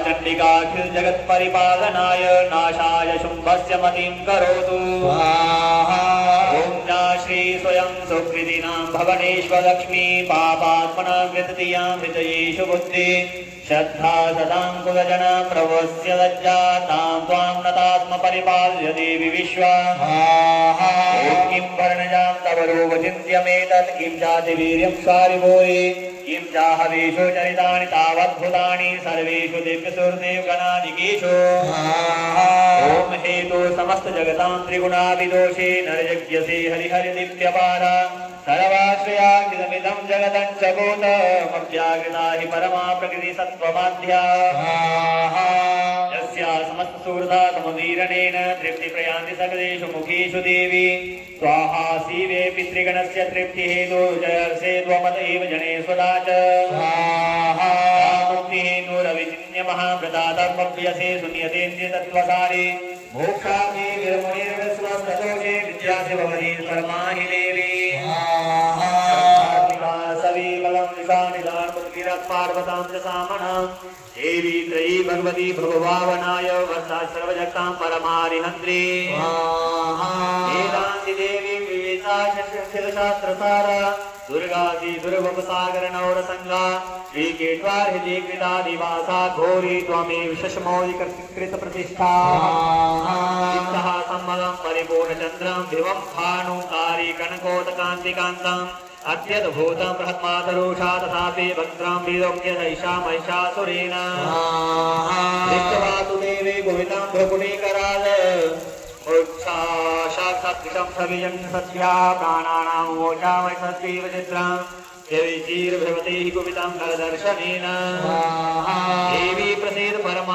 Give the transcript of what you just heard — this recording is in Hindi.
चण्डिकाखिल जगत्परिपालनाय नाशाय शुम्भस्य मतिं करोतु ॐ या श्री स्वयं सुकृतिनां भवनेश्वरलक्ष्मी पापात्मना कृतधियां हृदयेषु बुद्धि श्रद्धा सदां कुलजन प्रवस्य लज्जा तां त्वां नतात्म परिपाल्य देवी विश्वा किं वर्णजां तव रूपचिन्त्यमेतत् किं चाति वीर्यं स्वारिभूरि किं चाहवेषु चरितानि तावद्भुतानि सर्वेषु दिव्यसुरदेवगणादिकेषु ॐ हेतु समस्त जगतां त्रिगुणाभिदोषे नरयज्ञसे हरिहरिदिव्यपार सर्वाश्रयाखिलमिदं जगतं च भूतमव्याकृता हि परमा प्रकृतिसत्त्वमाध्या यस्या समस्तसुहृदा समवीरणेन तृप्तिप्रयान्ति सकलेषु मुखेषु देवी स्वाहा शिवे पितृगणस्य तृप्तिहेतु जयर्षे त्वमत एव जने स्वदा च मुक्तिहेतुरविचिन्य महाव्रतादर्मभ्यसे शून्यतेन्द्रिय तत्त्वसारे मोक्षादि विरमुनिर्विस्वस्तदोषे विद्यासि भवति परमाहि देवी सविमलं निशानिदानमुद्गिरत्पार्वतां च सामनां देवी त्रयी भगवती भगवावनाय वर्षा सर्वजगतां परमारिहन्त्री वेदान्ति देवी विवेशा शिलशास्त्रसारा दुर्गादि दुर्गमसागर नौरसंगा श्रीकेट्वार्हिति कृतादिवासा घोरी त्वमेव शशमौलिकृत प्रतिष्ठा चित्तः सम्मलं परिपूर्णचन्द्रं धिवं भानुकारी कनकोतकान्तिकान्तम् अत्यद्भुतं बृहन्मातरूषा तथापि भद्रां विलोक्य सैषा महिषासुरेण दृष्टवातु देवी भुवितां भ्रकुटीकराद साक्षात्कृतं सविजं सद्या प्राणानां मोक्षामय सद्वीव चित्रां देवी चीर्भवती कुपितं करदर्शनेन देवी प्रसीद परमा